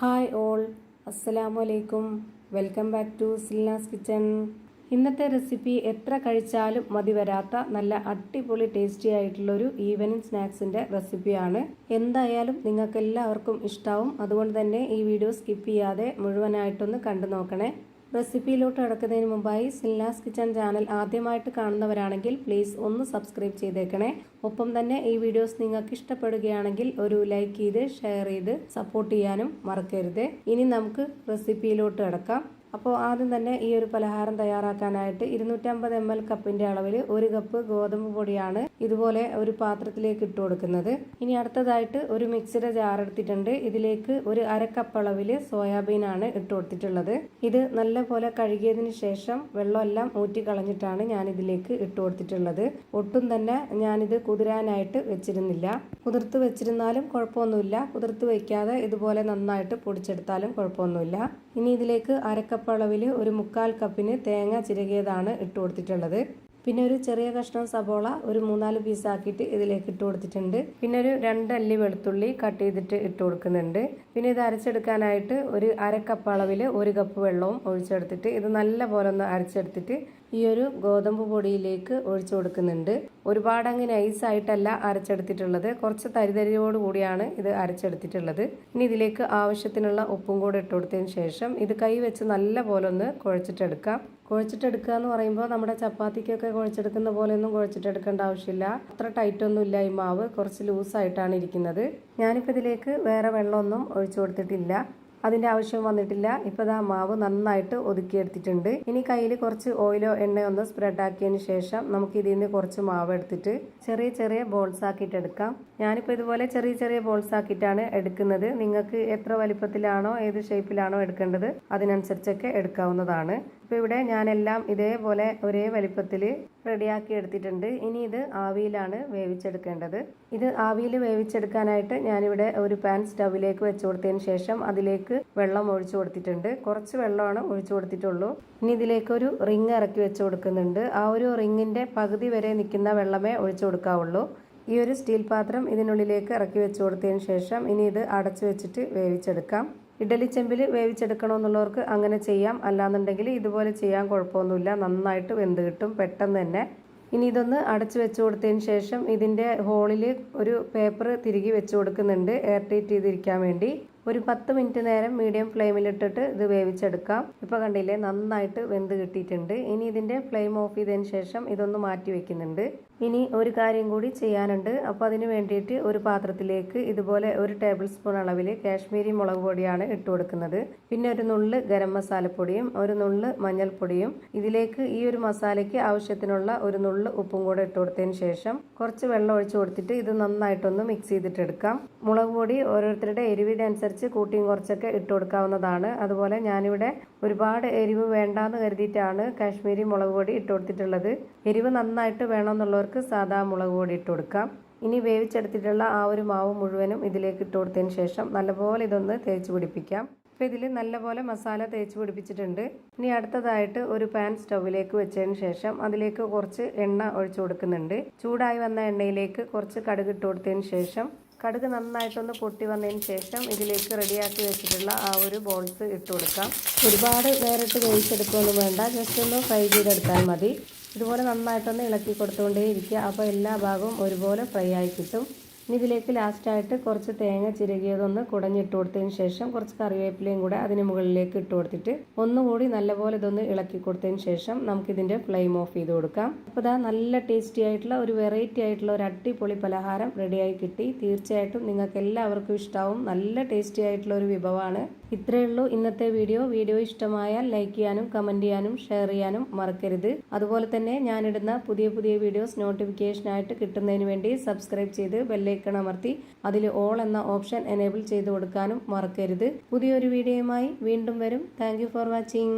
Hi all, അസ്സലാമു അലൈക്കും. Welcome back to Silnas kitchen. ഇന്നത്തെ റെസിപ്പി എത്ര കഴിച്ചാലും മതി വരാത്ത നല്ല അടിപൊളി ടേസ്റ്റി ആയിട്ടുള്ളൊരു ഈവനിങ് സ്നാക്സിൻ്റെ റെസിപ്പിയാണ്. എന്തായാലും നിങ്ങൾക്ക് എല്ലാവർക്കും ഇഷ്ടാവും. അതുകൊണ്ട് തന്നെ ഈ വീഡിയോ സ്കിപ്പ് ചെയ്യാതെ മുഴുവനായിട്ടൊന്ന് കണ്ടു നോക്കണേ. റെസിപ്പിയിലോട്ട് കിടക്കുന്നതിന് മുമ്പായി സിൽനാസ് കിച്ചൺ ചാനൽ ആദ്യമായിട്ട് കാണുന്നവരാണെങ്കിൽ പ്ലീസ് ഒന്ന് സബ്സ്ക്രൈബ് ചെയ്തേക്കണേ. ഒപ്പം തന്നെ ഈ വീഡിയോസ് നിങ്ങൾക്ക് ഇഷ്ടപ്പെടുകയാണെങ്കിൽ ഒരു ലൈക്ക് ചെയ്ത് ഷെയർ ചെയ്ത് സപ്പോർട്ട് ചെയ്യാനും മറക്കരുത്. ഇനി നമുക്ക് റെസിപ്പിയിലോട്ട് കിടക്കാം. അപ്പോൾ ആദ്യം തന്നെ ഈ ഒരു പലഹാരം തയ്യാറാക്കാനായിട്ട് 250 ml കപ്പിൻ്റെ അളവിൽ 1 കപ്പ് ഗോതമ്പ് പൊടിയാണ് ഇതുപോലെ ഒരു പാത്രത്തിലേക്ക് ഇട്ട് കൊടുക്കുന്നത്. ഇനി അടുത്തതായിട്ട് ഒരു മിക്സിയുടെ ജാർ എടുത്തിട്ടുണ്ട്. ഇതിലേക്ക് ഒരു 1/2 കപ്പ് അളവിൽ സോയാബീനാണ് ഇട്ട് കൊടുത്തിട്ടുള്ളത്. ഇത് നല്ലപോലെ കഴുകിയതിന് ശേഷം വെള്ളമെല്ലാം ഊറ്റി കളഞ്ഞിട്ടാണ് ഞാനിതിലേക്ക് ഇട്ട് കൊടുത്തിട്ടുള്ളത്. ഒട്ടും തന്നെ ഞാനിത് കുതിരാനായിട്ട് വെച്ചിരുന്നില്ല. കുതിർത്ത് വെച്ചിരുന്നാലും കുഴപ്പമൊന്നുമില്ല, കുതിർത്ത് വയ്ക്കാതെ ഇതുപോലെ നന്നായിട്ട് പൊടിച്ചെടുത്താലും കുഴപ്പമൊന്നുമില്ല. ഇനി ഇതിലേക്ക് 1/2 കപ്പ് അളവിൽ ഒരു 1/4 കപ്പിന് തേങ്ങ ചിരകിയതാണ് ഇട്ട് കൊടുത്തിട്ടുള്ളത്. പിന്നെ ഒരു ചെറിയ കഷ്ണം സബോള ഒരു 3-4 പീസാക്കിയിട്ട് ഇതിലേക്ക് ഇട്ട് കൊടുത്തിട്ടുണ്ട്. പിന്നെ ഒരു 2 അല്ലി വെളുത്തുള്ളി കട്ട് ചെയ്തിട്ട് ഇട്ട് കൊടുക്കുന്നുണ്ട്. പിന്നെ ഇത് അരച്ചെടുക്കാനായിട്ട് ഒരു 1/2 കപ്പ് അളവിൽ 1 കപ്പ് വെള്ളവും ഒഴിച്ചെടുത്തിട്ട് ഇത് നല്ല പോലെ ഒന്ന് അരച്ചെടുത്തിട്ട് ഈ ഒരു ഗോതമ്പ് പൊടിയിലേക്ക് ഒഴിച്ചു കൊടുക്കുന്നുണ്ട്. ഒരുപാട് അങ്ങ് നൈസായിട്ടല്ല അരച്ചെടുത്തിട്ടുള്ളത്, കുറച്ച് തരിതരിയോട് കൂടിയാണ് ഇത് അരച്ചെടുത്തിട്ടുള്ളത്. ഇനി ഇതിലേക്ക് ആവശ്യത്തിനുള്ള ഉപ്പും കൂടെ ഇട്ട് കൊടുത്തതിന് ശേഷം ഇത് കൈ വെച്ച് നല്ല പോലെ ഒന്ന് കുഴച്ചിട്ടെടുക്കാം. കുഴച്ചിട്ടെടുക്കുക എന്ന് പറയുമ്പോൾ നമ്മുടെ ചപ്പാത്തിക്കൊക്കെ കുഴച്ചെടുക്കുന്ന പോലെയൊന്നും കുഴച്ചിട്ടെടുക്കേണ്ട ആവശ്യമില്ല. അത്ര ടൈറ്റൊന്നും ഇല്ല, ഈ മാവ് കുറച്ച് ലൂസായിട്ടാണ് ഇരിക്കുന്നത്. ഞാനിപ്പോൾ ഇതിലേക്ക് വേറെ വെള്ളമൊന്നും ഒഴിച്ചു കൊടുത്തിട്ടില്ല, അതിൻ്റെ ആവശ്യം വന്നിട്ടില്ല. ഇപ്പോൾ ആ മാവ് നന്നായിട്ട് ഒതുക്കിയെടുത്തിട്ടുണ്ട്. ഇനി കയ്യിൽ കുറച്ച് ഓയിലോ എണ്ണയോ ഒന്ന് സ്പ്രെഡ് ആക്കിയതിന് ശേഷം നമുക്ക് ഇതിൽ നിന്ന് കുറച്ച് മാവ് എടുത്തിട്ട് ചെറിയ ചെറിയ ബോൾസ് ആക്കിയിട്ട് എടുക്കാം. ഞാനിപ്പോൾ ഇതുപോലെ ചെറിയ ചെറിയ ബോൾസ് ആക്കിയിട്ടാണ് എടുക്കുന്നത്. നിങ്ങൾക്ക് എത്ര വലിപ്പത്തിലാണോ ഏത് ഷേപ്പിലാണോ എടുക്കേണ്ടത് അതിനനുസരിച്ചൊക്കെ എടുക്കാവുന്നതാണ്. ഇപ്പോൾ ഇവിടെ ഞാനെല്ലാം ഇതേപോലെ ഒരേ വലിപ്പത്തിൽ റെഡിയാക്കി എടുത്തിട്ടുണ്ട്. ഇനി ഇത് ആവിയിലാണ് വേവിച്ചെടുക്കേണ്ടത്. ഇത് ആവിയിൽ വേവിച്ചെടുക്കാനായിട്ട് ഞാനിവിടെ ഒരു പാൻ സ്റ്റൗവിലേക്ക് വെച്ച് കൊടുത്തതിന് ശേഷം അതിലേക്ക് വെള്ളം ഒഴിച്ചു കൊടുത്തിട്ടുണ്ട്. കുറച്ച് വെള്ളമാണ് ഒഴിച്ചു കൊടുത്തിട്ടുള്ളൂ. ഇനി ഇതിലേക്ക് ഒരു റിങ് ഇറക്കി വെച്ച് കൊടുക്കുന്നുണ്ട്. ആ ഒരു റിങ്ങിൻ്റെ പകുതി വരെ നിൽക്കുന്ന വെള്ളമേ ഒഴിച്ചു കൊടുക്കാവുള്ളൂ. ഈ ഒരു സ്റ്റീൽ പാത്രം ഇതിനുള്ളിലേക്ക് ഇറക്കി വെച്ച് കൊടുത്തതിന് ശേഷം ഇനി ഇത് അടച്ചു വെച്ചിട്ട് വേവിച്ചെടുക്കാം. ഇഡലി ചെമ്പിൽ വേവിച്ചെടുക്കണമെന്നുള്ളവർക്ക് അങ്ങനെ ചെയ്യാം, അല്ലാന്നുണ്ടെങ്കിൽ ഇതുപോലെ ചെയ്യാൻ കുഴപ്പമൊന്നുമില്ല, നന്നായിട്ട് വെന്ത് കിട്ടും പെട്ടെന്ന് തന്നെ. ഇനി ഇതൊന്ന് അടച്ചു വെച്ച് കൊടുത്തതിന് ശേഷം ഇതിൻ്റെ ഹോളിൽ ഒരു പേപ്പർ തിരികെ വെച്ച് കൊടുക്കുന്നുണ്ട് എയർ ടൈറ്റ് ചെയ്തിരിക്കാൻ വേണ്ടി. ഒരു 10 മിനിറ്റ് നേരം മീഡിയം ഫ്ലെയിമിലിട്ടിട്ട് ഇത് വേവിച്ചെടുക്കാം. ഇപ്പോൾ കണ്ടില്ലേ, നന്നായിട്ട് വെന്ത് കിട്ടിയിട്ടുണ്ട്. ഇനി ഇതിൻ്റെ ഫ്ലെയിം ഓഫ് ചെയ്തതിന് ശേഷം ഇതൊന്ന് മാറ്റി വെക്കുന്നുണ്ട്. ഇനി ഒരു കാര്യം കൂടി ചെയ്യാനുണ്ട്. അപ്പോൾ അതിന് വേണ്ടിയിട്ട് ഒരു പാത്രത്തിലേക്ക് ഇതുപോലെ 1 ടേബിൾ സ്പൂൺ അളവിൽ കാശ്മീരി മുളക് പൊടിയാണ് ഇട്ട് കൊടുക്കുന്നത്. പിന്നെ ഒരു നുള്ള് ഗരം മസാലപ്പൊടിയും ഒരു നുള്ള് മഞ്ഞൾപ്പൊടിയും. ഇതിലേക്ക് ഈ ഒരു മസാലയ്ക്ക് ആവശ്യത്തിനുള്ള ഒരു നുള്ള് ഉപ്പും കൂടെ ഇട്ട് കൊടുത്തതിന് ശേഷം കുറച്ച് വെള്ളം ഒഴിച്ചു കൊടുത്തിട്ട് ഇത് നന്നായിട്ടൊന്ന് മിക്സ് ചെയ്തിട്ടെടുക്കാം. മുളക് പൊടി ഓരോരുത്തരുടെ എരിവിനനുസരിച്ച് കൂട്ടിയും കുറച്ചൊക്കെ ഇട്ട് കൊടുക്കാവുന്നതാണ്. അതുപോലെ ഞാനിവിടെ ഒരുപാട് എരിവ് വേണ്ടാന്ന് കരുതിയിട്ടാണ് കാശ്മീരി മുളക് പൊടി ഇട്ട് കൊടുത്തിട്ടുള്ളത്. എരിവ് നന്നായിട്ട് വേണമെന്നുള്ളവർക്ക് സാധാ മുളക് പൊടി ഇട്ട് കൊടുക്കാം. ഇനി വേവിച്ചെടുത്തിട്ടുള്ള ആ ഒരു മാവ് മുഴുവനും ഇതിലേക്ക് ഇട്ട് കൊടുത്തതിന് ശേഷം നല്ലപോലെ ഇതൊന്ന് തേച്ച് പിടിപ്പിക്കാം. അപ്പോൾ ഇതിൽ നല്ലപോലെ മസാല തേച്ച് പിടിപ്പിച്ചിട്ടുണ്ട്. ഇനി അടുത്തതായിട്ട് ഒരു പാൻ സ്റ്റൗവിലേക്ക് വെച്ചതിന് ശേഷം അതിലേക്ക് കുറച്ച് എണ്ണ ഒഴിച്ചു കൊടുക്കുന്നുണ്ട്. ചൂടായി വന്ന എണ്ണയിലേക്ക് കുറച്ച് കടുക് ഇട്ട് കൊടുത്തതിന് ശേഷം കടുക് നന്നായിട്ടൊന്ന് പൊട്ടി വന്നതിന് ശേഷം ഇതിലേക്ക് റെഡിയാക്കി വെച്ചിട്ടുള്ള ആ ഒരു ബോൾസ് ഇട്ട് കൊടുക്കാം. ഒരുപാട് നേരിട്ട് വേവിച്ചെടുക്കുകയൊന്നും വേണ്ട, ജസ്റ്റ് ഒന്ന് ഫ്രൈ ചെയ്തെടുത്താൽ മതി. ഇതുപോലെ നന്നായിട്ടൊന്ന് ഇളക്കി കൊടുത്തുകൊണ്ടേ ഇരിക്കുക. അപ്പോൾ എല്ലാ ഭാഗവും ഒരുപോലെ ഫ്രൈ ആയി കിട്ടും. ഇനി ഇതിലേക്ക് ലാസ്റ്റായിട്ട് കുറച്ച് തേങ്ങ ചിരകിയതൊന്ന് കുടഞ്ഞിട്ട് കൊടുത്തതിന് ശേഷം കുറച്ച് കറിവേപ്പിലയും കൂടെ അതിന് മുകളിലേക്ക് ഇട്ട് കൊടുത്തിട്ട് ഒന്നുകൂടി നല്ലപോലെ ഇതൊന്ന് ഇളക്കി കൊടുത്തതിന് ശേഷം നമുക്കിതിൻ്റെ ഫ്ലെയിം ഓഫ് ചെയ്ത് കൊടുക്കാം. അപ്പോൾ ഇതാ നല്ല ടേസ്റ്റി ആയിട്ടുള്ള ഒരു വെറൈറ്റി ആയിട്ടുള്ള ഒരു അടിപൊളി പലഹാരം റെഡിയായി കിട്ടി. തീർച്ചയായിട്ടും നിങ്ങൾക്ക് എല്ലാവർക്കും ഇഷ്ടമാവും. നല്ല ടേസ്റ്റി ആയിട്ടുള്ള ഒരു വിഭവമാണ്. ഇത്രയേ ഉള്ളൂ ഇന്നത്തെ വീഡിയോ. വീഡിയോ ഇഷ്ടമായാൽ ലൈക്ക് ചെയ്യാനും കമൻറ്റ് ചെയ്യാനും ഷെയർ ചെയ്യാനും മറക്കരുത്. അതുപോലെ തന്നെ ഞാനിടുന്ന പുതിയ പുതിയ വീഡിയോസ് നോട്ടിഫിക്കേഷനായിട്ട് കിട്ടുന്നതിന് വേണ്ടി സബ്സ്ക്രൈബ് ചെയ്ത് ബെല്ലൈക്കൺ അമർത്തി അതിൽ ഓൾ എന്ന ഓപ്ഷൻ എനേബിൾ ചെയ്ത് കൊടുക്കാനും മറക്കരുത്. പുതിയൊരു വീഡിയോയുമായി വീണ്ടും വരും. Thank you for watching.